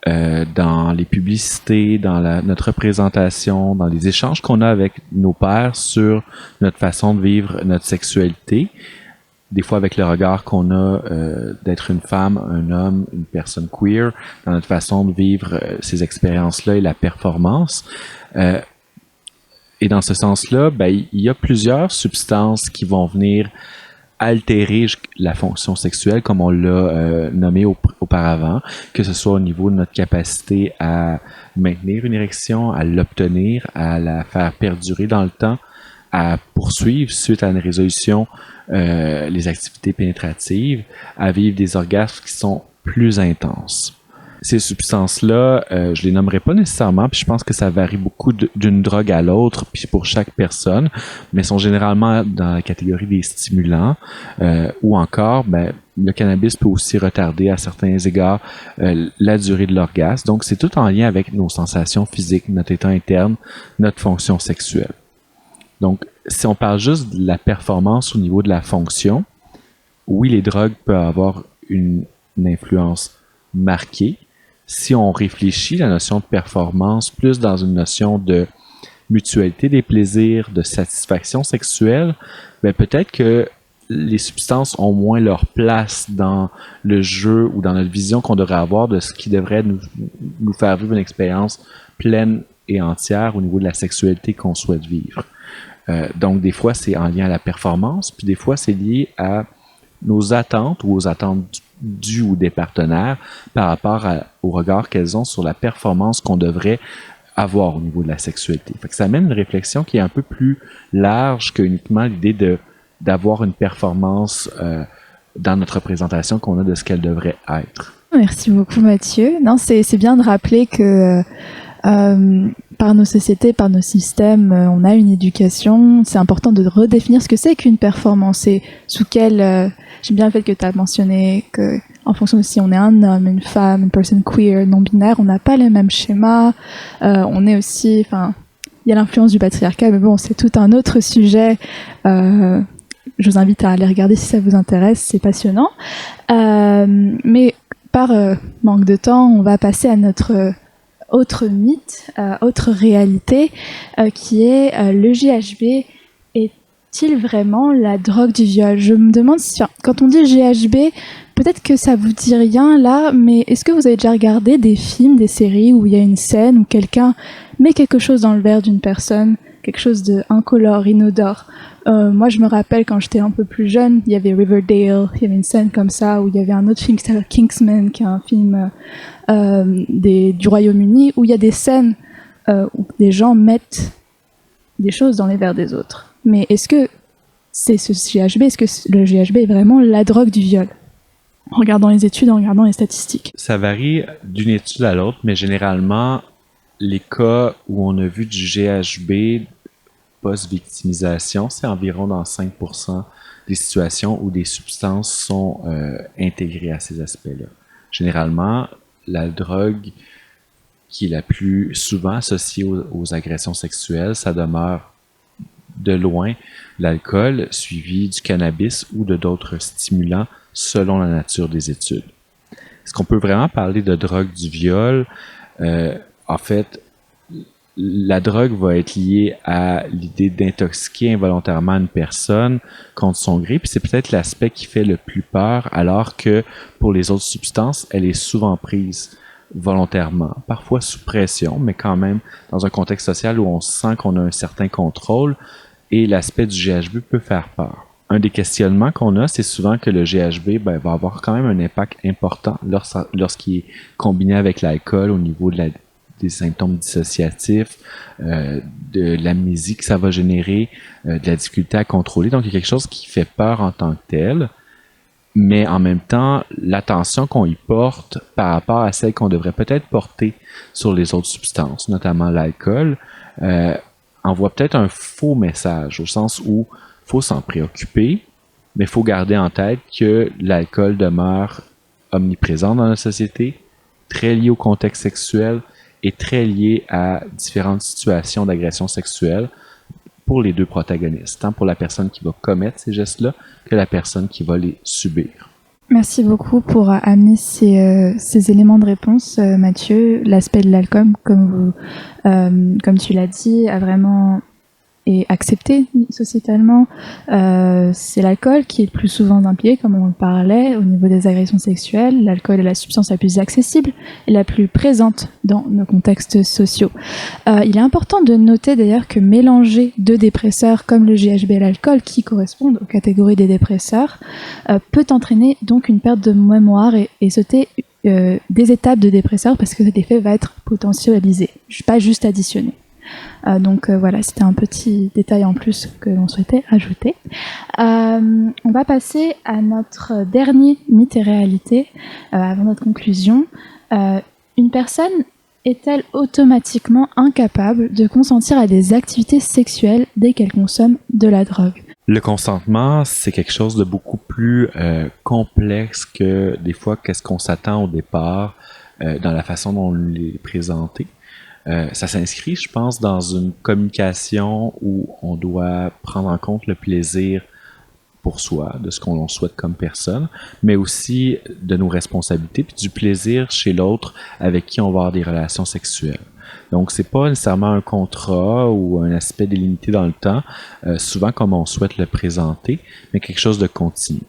dans les publicités, dans notre représentation, dans les échanges qu'on a avec nos pairs sur notre façon de vivre notre sexualité. Des fois avec le regard qu'on a d'être une femme, un homme, une personne queer, dans notre façon de vivre ces expériences-là et la performance. Et dans ce sens-là, ben, il y a plusieurs substances qui vont venir altérer la fonction sexuelle, comme on l'a nommé auparavant, que ce soit au niveau de notre capacité à maintenir une érection, à l'obtenir, à la faire perdurer dans le temps, à poursuivre suite à une résolution les activités pénétratives, à vivre des orgasmes qui sont plus intenses. Ces substances-là, je les nommerai pas nécessairement, puis je pense que ça varie beaucoup d'une drogue à l'autre, puis pour chaque personne, mais sont généralement dans la catégorie des stimulants, ou encore, ben, le cannabis peut aussi retarder à certains égards la durée de l'orgasme. Donc, c'est tout en lien avec nos sensations physiques, notre état interne, notre fonction sexuelle. Donc, si on parle juste de la performance au niveau de la fonction, oui, les drogues peuvent avoir une influence marquée. Si on réfléchit la notion de performance plus dans une notion de mutualité des plaisirs, de satisfaction sexuelle, ben peut-être que les substances ont moins leur place dans le jeu ou dans notre vision qu'on devrait avoir de ce qui devrait nous faire vivre une expérience pleine et entière au niveau de la sexualité qu'on souhaite vivre. Donc, des fois, c'est en lien à la performance, puis des fois, c'est lié à nos attentes ou aux attentes du ou des partenaires par rapport au regard qu'elles ont sur la performance qu'on devrait avoir au niveau de la sexualité. Fait que ça amène une réflexion qui est un peu plus large que uniquement l'idée d'avoir une performance dans notre représentation qu'on a de ce qu'elle devrait être. Merci beaucoup, Mathieu. Non, c'est bien de rappeler que par nos sociétés, par nos systèmes, on a une éducation. C'est important de redéfinir ce que c'est qu'une performance et sous quelle... J'aime bien le fait que tu as mentionné que en fonction de si on est un homme, une femme, une personne queer, non-binaire, on n'a pas les mêmes schémas. On est aussi... Enfin, il y a l'influence du patriarcat, mais bon, c'est tout un autre sujet. Je vous invite à aller regarder si ça vous intéresse, c'est passionnant. Mais par manque de temps, on va passer à notre autre mythe, autre réalité, qui est le GHB est-il vraiment la drogue du viol? Je me demande si, quand on dit GHB, peut-être que ça vous dit rien là, mais est-ce que vous avez déjà regardé des films, des séries où il y a une scène où quelqu'un met quelque chose dans le verre d'une personne, quelque chose d'incolore, inodore? Moi, je me rappelle quand j'étais un peu plus jeune, il y avait Riverdale, il y avait une scène comme ça, où il y avait un autre film qui s'appelle Kingsman, qui est un film du Royaume-Uni, où il y a des scènes où des gens mettent des choses dans les verres des autres. Mais est-ce que c'est ce GHB, est-ce que le GHB est vraiment la drogue du viol? En regardant les études, en regardant les statistiques. Ça varie d'une étude à l'autre, mais généralement, les cas où on a vu du GHB post-victimisation, c'est environ dans 5% des situations où des substances sont intégrées à ces aspects-là. Généralement, la drogue qui est la plus souvent associée aux agressions sexuelles, ça demeure de loin l'alcool, suivi du cannabis ou de d'autres stimulants selon la nature des études. Est-ce qu'on peut vraiment parler de drogue du viol? En fait, la drogue va être liée à l'idée d'intoxiquer involontairement une personne contre son gré, puis c'est peut-être l'aspect qui fait le plus peur, alors que pour les autres substances, elle est souvent prise volontairement, parfois sous pression, mais quand même dans un contexte social où on sent qu'on a un certain contrôle, et l'aspect du GHB peut faire peur. Un des questionnements qu'on a, c'est souvent que le GHB va avoir quand même un impact important lorsqu'il est combiné avec l'alcool au niveau des symptômes dissociatifs, de l'amnésie que ça va générer, de la difficulté à contrôler. Donc, il y a quelque chose qui fait peur en tant que tel, mais en même temps, l'attention qu'on y porte par rapport à celle qu'on devrait peut-être porter sur les autres substances, notamment l'alcool, envoie peut-être un faux message, au sens où il faut s'en préoccuper, mais il faut garder en tête que l'alcool demeure omniprésent dans la société, très lié au contexte sexuel et très lié à différentes situations d'agression sexuelle pour les deux protagonistes, tant pour la personne qui va commettre ces gestes-là que la personne qui va les subir. Merci beaucoup pour amener ces éléments de réponse, Mathieu. L'aspect de l'alcool, comme tu l'as dit, a vraiment est accepté sociétalement. C'est l'alcool qui est le plus souvent impliqué, comme on le parlait, au niveau des agressions sexuelles. L'alcool est la substance la plus accessible et la plus présente dans nos contextes sociaux. Il est important de noter d'ailleurs que mélanger deux dépresseurs comme le GHB et l'alcool, qui correspondent aux catégories des dépresseurs, peut entraîner donc une perte de mémoire et sauter des étapes de dépresseurs, parce que cet effet va être potentialisé, pas juste additionné. Donc voilà, c'était un petit détail en plus que l'on souhaitait ajouter. On va passer à notre dernier mythe et réalité avant notre conclusion. Une personne est-elle automatiquement incapable de consentir à des activités sexuelles dès qu'elle consomme de la drogue? Le consentement, c'est quelque chose de beaucoup plus complexe que des fois qu'est-ce qu'on s'attend au départ dans la façon dont on l'est présenté. Ça s'inscrit, je pense, dans une communication où on doit prendre en compte le plaisir pour soi, de ce qu'on souhaite comme personne, mais aussi de nos responsabilités, puis du plaisir chez l'autre avec qui on va avoir des relations sexuelles. Donc, c'est pas nécessairement un contrat ou un aspect délimité dans le temps, souvent comme on souhaite le présenter, mais quelque chose de continu.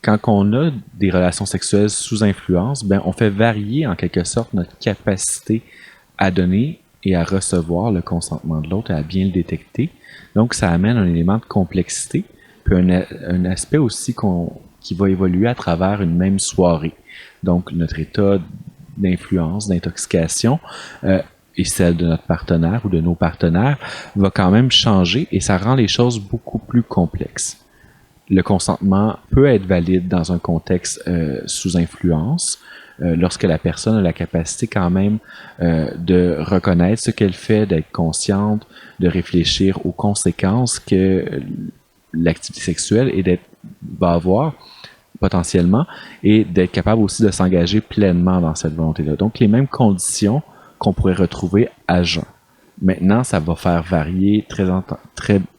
Quand on a des relations sexuelles sous influence, ben, on fait varier en quelque sorte notre capacité à donner et à recevoir le consentement de l'autre et à bien le détecter. Donc, ça amène un élément de complexité, puis un aspect aussi qui va évoluer à travers une même soirée. Donc, notre état d'influence, d'intoxication et celle de notre partenaire ou de nos partenaires va quand même changer et ça rend les choses beaucoup plus complexes. Le consentement peut être valide dans un contexte sous influence, lorsque la personne a la capacité quand même de reconnaître ce qu'elle fait, d'être consciente, de réfléchir aux conséquences que l'activité sexuelle va avoir potentiellement, et d'être capable aussi de s'engager pleinement dans cette volonté-là. Donc, les mêmes conditions qu'on pourrait retrouver à jeun. Maintenant, ça va faire varier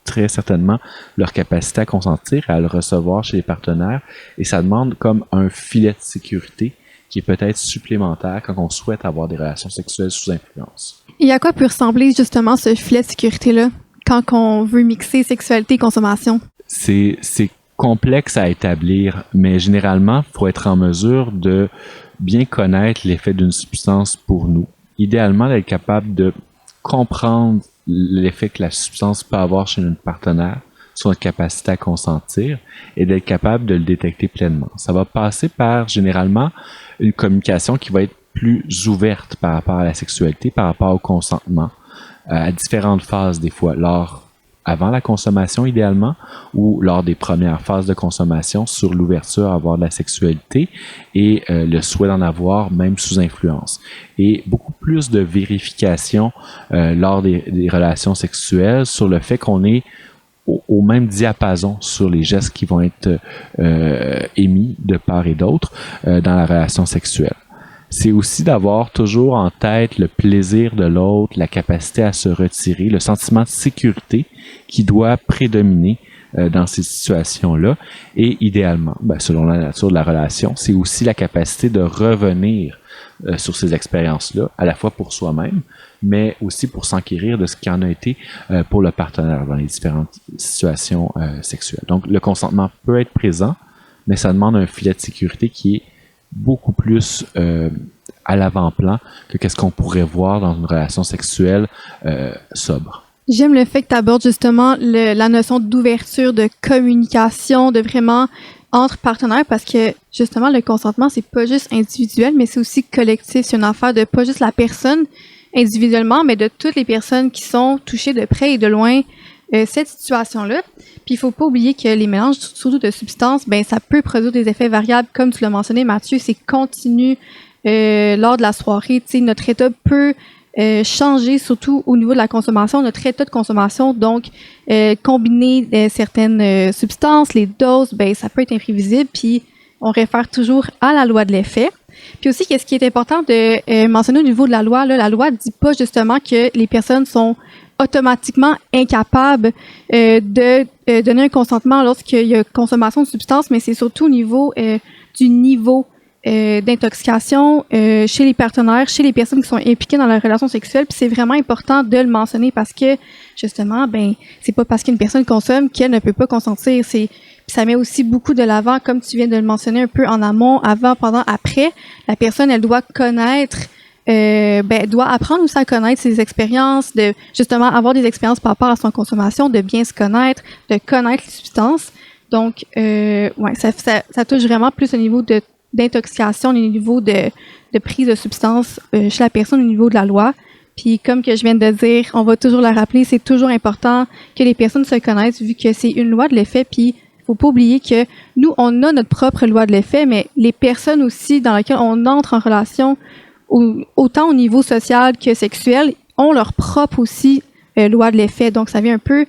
très certainement leur capacité à consentir, à le recevoir chez les partenaires, et ça demande comme un filet de sécurité qui est peut-être supplémentaire quand on souhaite avoir des relations sexuelles sous influence. Et à quoi peut ressembler justement ce filet de sécurité-là quand on veut mixer sexualité et consommation? C'est complexe à établir, mais généralement, il faut être en mesure de bien connaître l'effet d'une substance pour nous. Idéalement, d'être capable de comprendre l'effet que la substance peut avoir chez notre partenaire sur notre capacité à consentir et d'être capable de le détecter pleinement. Ça va passer par, généralement, une communication qui va être plus ouverte par rapport à la sexualité, par rapport au consentement, à différentes phases des fois, avant la consommation idéalement, ou lors des premières phases de consommation sur l'ouverture à avoir de la sexualité et le souhait d'en avoir même sous influence. Et beaucoup plus de vérification lors des relations sexuelles sur le fait qu'on est au même diapason sur les gestes qui vont être émis de part et d'autre dans la relation sexuelle. C'est aussi d'avoir toujours en tête le plaisir de l'autre, la capacité à se retirer, le sentiment de sécurité qui doit prédominer dans ces situations-là. Et idéalement, selon la nature de la relation, c'est aussi la capacité de revenir sur ces expériences-là, à la fois pour soi-même, mais aussi pour s'enquérir de ce qui en a été pour le partenaire dans les différentes situations sexuelles. Donc, le consentement peut être présent, mais ça demande un filet de sécurité qui est beaucoup plus à l'avant-plan que qu'est-ce qu'on pourrait voir dans une relation sexuelle sobre. J'aime le fait que tu abordes justement la notion d'ouverture, de communication, de vraiment entre partenaires, parce que justement le consentement, c'est pas juste individuel, mais c'est aussi collectif. C'est une affaire de pas juste la personne individuellement, mais de toutes les personnes qui sont touchées de près et de loin cette situation-là. Puis il faut pas oublier que les mélanges, surtout de substances, ça peut produire des effets variables, comme tu l'as mentionné, Mathieu, c'est continu lors de la soirée. Tu sais, notre état peut changer, surtout au niveau de la consommation, notre état de consommation. Donc, combiner certaines substances, les doses, ça peut être imprévisible. Puis on réfère toujours à la loi de l'effet. Puis aussi, qu'est-ce qui est important de mentionner au niveau de la loi, là, la loi dit pas justement que les personnes sont automatiquement incapables de donner un consentement lorsqu'il y a consommation de substances, mais c'est surtout au niveau du niveau d'intoxication chez les partenaires, chez les personnes qui sont impliquées dans la relation sexuelle. Puis c'est vraiment important de le mentionner parce que justement, c'est pas parce qu'une personne consomme qu'elle ne peut pas consentir. Puis ça met aussi beaucoup de l'avant, comme tu viens de le mentionner un peu en amont, avant, pendant, après. La personne, elle doit connaître, doit apprendre aussi à connaître ses expériences, de justement avoir des expériences par rapport à son consommation, de bien se connaître, de connaître les substances. Donc, ça touche vraiment plus au niveau d'intoxication, au niveau de prise de substances chez la personne, au niveau de la loi. Puis comme que je viens de dire, on va toujours la rappeler, c'est toujours important que les personnes se connaissent vu que c'est une loi de l'effet. Puis faut pas oublier que nous, on a notre propre loi de l'effet, mais les personnes aussi dans lesquelles on entre en relation, autant au niveau social que sexuel, ont leur propre aussi loi de l'effet. Donc, ça vient un peu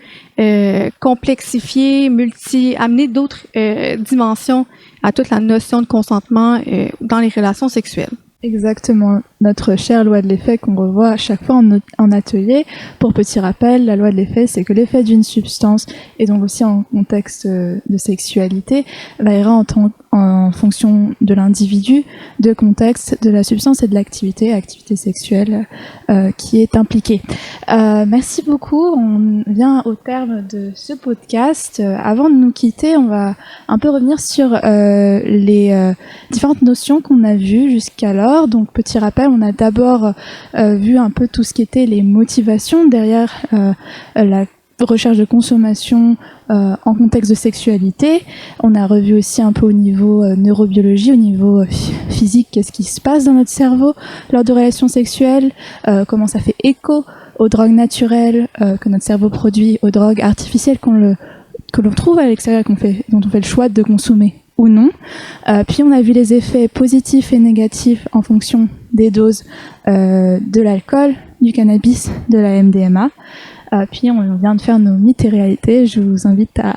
complexifier, amener d'autres dimensions à toute la notion de consentement dans les relations sexuelles. Exactement. Notre chère loi de l'effet qu'on revoit à chaque fois en atelier. Pour petit rappel, la loi de l'effet, c'est que l'effet d'une substance, et donc aussi en contexte de sexualité, variera en fonction de l'individu, de contexte, de la substance et de l'activité sexuelle qui est impliquée. Merci beaucoup. On vient au terme de ce podcast. Avant de nous quitter, on va un peu revenir sur les différentes notions qu'on a vues jusqu'alors. Donc, petit rappel, on a d'abord vu un peu tout ce qui était les motivations derrière la recherche de consommation en contexte de sexualité. On a revu aussi un peu au niveau neurobiologie, au niveau physique, qu'est-ce qui se passe dans notre cerveau lors de relations sexuelles, comment ça fait écho aux drogues naturelles que notre cerveau produit, aux drogues artificielles que l'on trouve à l'extérieur, dont on fait le choix de consommer ou non. Puis on a vu les effets positifs et négatifs en fonction des doses de l'alcool, du cannabis, de la MDMA. Puis on vient de faire nos mythes et réalités. Je vous invite à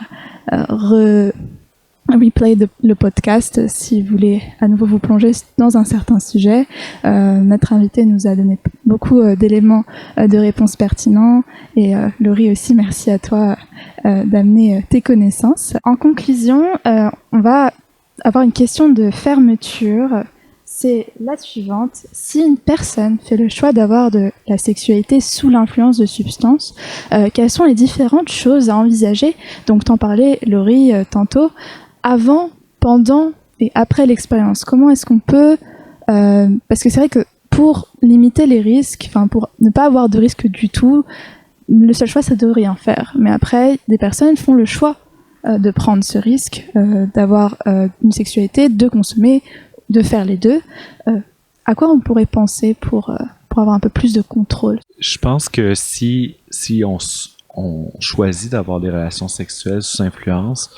replay le podcast si vous voulez à nouveau vous plonger dans un certain sujet. Notre invité nous a donné beaucoup d'éléments de réponses pertinents et Laurie aussi, merci à toi d'amener tes connaissances. En conclusion, on va avoir une question de fermeture. C'est la suivante. Si une personne fait le choix d'avoir de la sexualité sous l'influence de substances, quelles sont les différentes choses à envisager? Donc t'en parlais, Laurie, tantôt. Avant, pendant et après l'expérience, comment est-ce qu'on peut... parce que c'est vrai que pour limiter les risques, enfin pour ne pas avoir de risque du tout, le seul choix c'est de rien faire. Mais après, des personnes font le choix de prendre ce risque, d'avoir une sexualité, de consommer, de faire les deux. À quoi on pourrait penser pour avoir un peu plus de contrôle? Je pense que si on choisit d'avoir des relations sexuelles sous influence,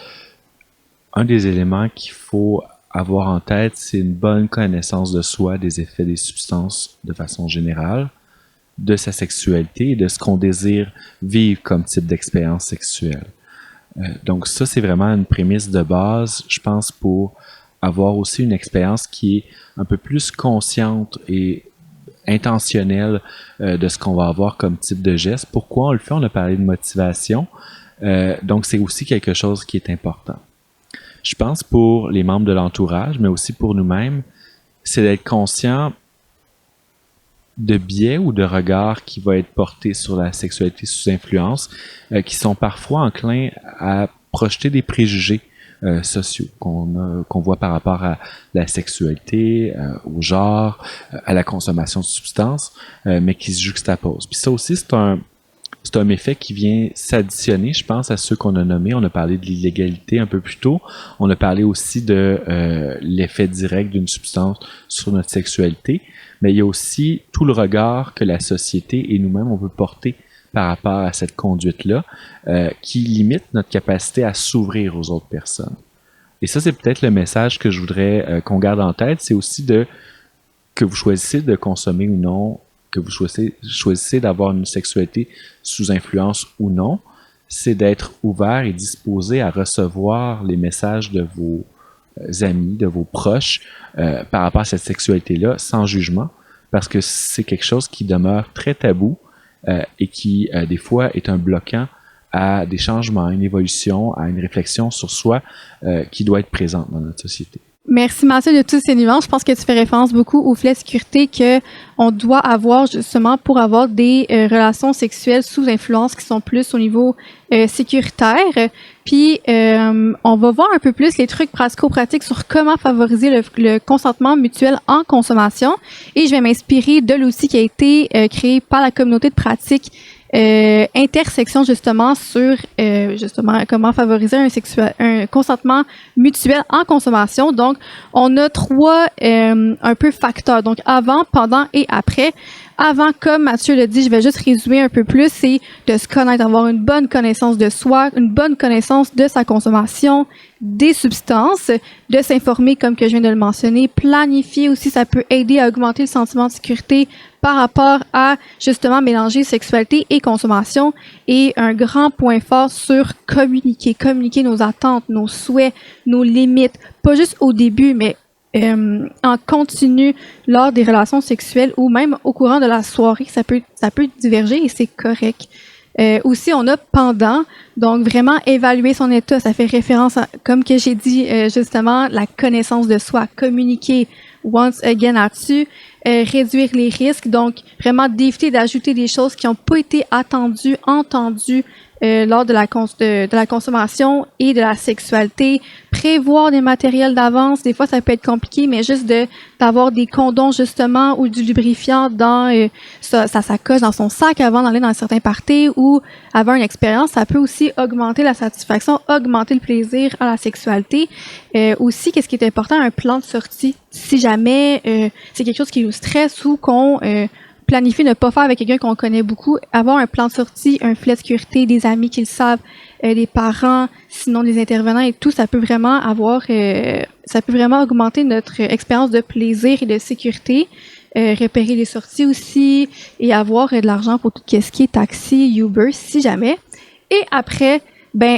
un des éléments qu'il faut avoir en tête, c'est une bonne connaissance de soi, des effets des substances de façon générale, de sa sexualité et de ce qu'on désire vivre comme type d'expérience sexuelle. Donc ça, c'est vraiment une prémisse de base, je pense, pour avoir aussi une expérience qui est un peu plus consciente et intentionnelle de ce qu'on va avoir comme type de geste. Pourquoi on le fait? On a parlé de motivation. Donc c'est aussi quelque chose qui est important. Je pense pour les membres de l'entourage, mais aussi pour nous-mêmes, c'est d'être conscient de biais ou de regards qui vont être portés sur la sexualité sous influence, qui sont parfois enclins à projeter des préjugés sociaux qu'on voit par rapport à la sexualité, au genre, à la consommation de substances, mais qui se juxtaposent. Puis ça aussi, c'est un effet qui vient s'additionner, je pense, à ceux qu'on a nommés. On a parlé de l'illégalité un peu plus tôt. On a parlé aussi de l'effet direct d'une substance sur notre sexualité. Mais il y a aussi tout le regard que la société et nous-mêmes, on veut porter par rapport à cette conduite-là, qui limite notre capacité à s'ouvrir aux autres personnes. Et ça, c'est peut-être le message que je voudrais qu'on garde en tête. C'est aussi que vous choisissez de consommer ou non, que vous choisissez d'avoir une sexualité sous influence ou non, c'est d'être ouvert et disposé à recevoir les messages de vos amis, de vos proches par rapport à cette sexualité-là, sans jugement, parce que c'est quelque chose qui demeure très tabou et qui, des fois, est un bloquant à des changements, à une évolution, à une réflexion sur soi qui doit être présente dans notre société. Merci Mathieu de toutes ces nuances. Je pense que tu fais référence beaucoup au filet de sécurité qu'on doit avoir justement pour avoir des relations sexuelles sous influence qui sont plus au niveau sécuritaire. Puis on va voir un peu plus les trucs pratico-pratiques sur comment favoriser le consentement mutuel en consommation. Et je vais m'inspirer de l'outil qui a été créé par la communauté de pratique intersection justement sur justement comment favoriser un consentement mutuel en consommation. Donc, on a trois un peu facteurs. Donc, avant, pendant et après. Avant, comme Mathieu l'a dit, je vais juste résumer un peu plus, c'est de se connaître, avoir une bonne connaissance de soi, une bonne connaissance de sa consommation, des substances, de s'informer, comme que je viens de le mentionner, planifier aussi, ça peut aider à augmenter le sentiment de sécurité par rapport à, justement, mélanger sexualité et consommation. Et un grand point fort sur communiquer nos attentes, nos souhaits, nos limites, pas juste au début, mais en continu lors des relations sexuelles ou même au courant de la soirée, ça peut diverger et c'est correct. Aussi, on a pendant, donc vraiment évaluer son état, ça fait référence à, comme que j'ai dit justement, la connaissance de soi, communiquer once again là-dessus, réduire les risques, donc vraiment d'éviter d'ajouter des choses qui n'ont pas été attendues, entendues lors de la consommation et de la sexualité, prévoir des matériels d'avance, des fois ça peut être compliqué, mais juste d'avoir des condoms justement ou du lubrifiant dans sa sacoche, dans son sac avant d'aller dans certains parties ou avoir une expérience, ça peut aussi augmenter la satisfaction, augmenter le plaisir à la sexualité. Aussi, qu'est-ce qui est important, un plan de sortie. Si jamais c'est quelque chose qui nous stresse ou qu'on planifier, ne pas faire avec quelqu'un qu'on connaît beaucoup, avoir un plan de sortie, un filet de sécurité, des amis qui le savent, des parents, sinon des intervenants et tout, ça peut vraiment augmenter notre expérience de plaisir et de sécurité. Repérer les sorties aussi et avoir de l'argent pour tout ce qui est taxi, Uber, si jamais. Et après,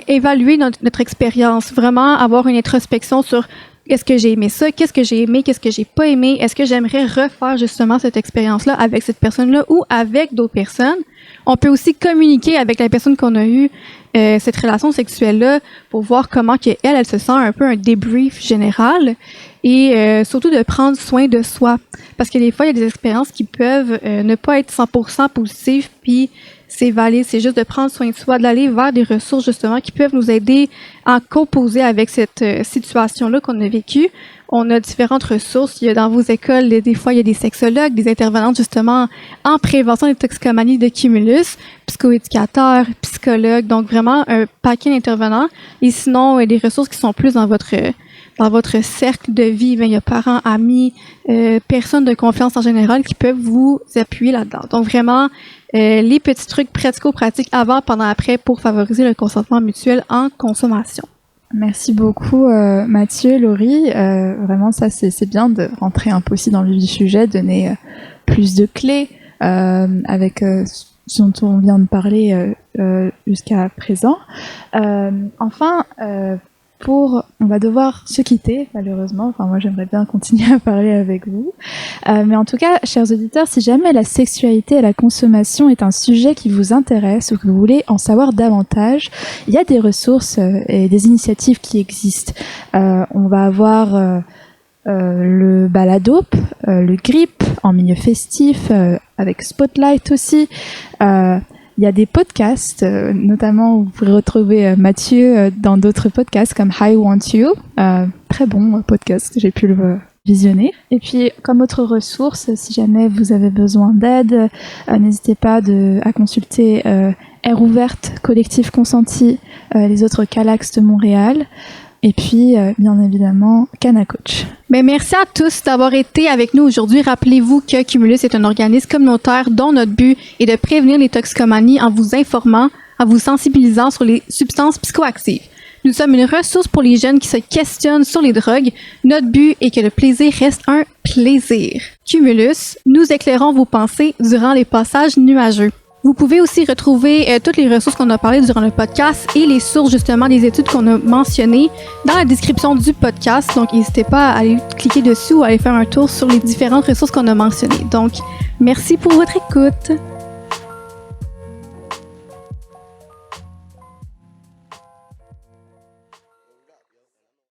évaluer notre expérience, vraiment avoir une introspection sur est-ce que j'ai aimé ça, qu'est-ce que j'ai aimé, qu'est-ce que j'ai pas aimé, est-ce que j'aimerais refaire justement cette expérience-là avec cette personne-là ou avec d'autres personnes. On peut aussi communiquer avec la personne qu'on a eue cette relation sexuelle-là pour voir comment elle se sent, un peu un débrief général et surtout de prendre soin de soi. Parce que des fois, il y a des expériences qui peuvent ne pas être 100% positives, puis c'est valide, c'est juste de prendre soin de soi, d'aller vers des ressources justement qui peuvent nous aider à composer avec cette situation-là qu'on a vécue. On a différentes ressources. Il y a dans vos écoles, des fois, il y a des sexologues, des intervenantes justement en prévention des toxicomanies de Cumulus, psychoéducateurs, psychologues, donc vraiment un paquet d'intervenants. Et sinon, des ressources qui sont plus dans votre cercle de vie. Il y a parents, amis, personnes de confiance en général qui peuvent vous appuyer là-dedans. Donc vraiment, les petits trucs pratico-pratiques avant, pendant, après pour favoriser le consentement mutuel en consommation. Merci beaucoup Mathieu, Laurie. Vraiment, ça c'est bien de rentrer un peu aussi dans le vif du sujet, donner plus de clés avec ce dont on vient de parler jusqu'à présent. Enfin, on va devoir se quitter, malheureusement. Enfin, moi, j'aimerais bien continuer à parler avec vous. Mais en tout cas, chers auditeurs, si jamais la sexualité et la consommation est un sujet qui vous intéresse ou que vous voulez en savoir davantage, il y a des ressources et des initiatives qui existent. On va avoir le Baladope, le GRIP en milieu festif, avec Spotlight aussi. Il y a des podcasts, notamment vous pourrez retrouver Mathieu dans d'autres podcasts comme I Want You, très bon podcast, j'ai pu le visionner. Et puis comme autre ressource, si jamais vous avez besoin d'aide, n'hésitez pas à consulter Air Ouverte, Collectif Consenti, les autres Calax de Montréal. Et puis, bien évidemment, Cana Coach. Merci à tous d'avoir été avec nous aujourd'hui. Rappelez-vous que Cumulus est un organisme communautaire dont notre but est de prévenir les toxicomanies en vous informant, en vous sensibilisant sur les substances psychoactives. Nous sommes une ressource pour les jeunes qui se questionnent sur les drogues. Notre but est que le plaisir reste un plaisir. Cumulus, nous éclairons vos pensées durant les passages nuageux. Vous pouvez aussi retrouver toutes les ressources qu'on a parlé durant le podcast et les sources justement des études qu'on a mentionnées dans la description du podcast. Donc, n'hésitez pas à aller cliquer dessus ou à aller faire un tour sur les différentes ressources qu'on a mentionnées. Donc, merci pour votre écoute.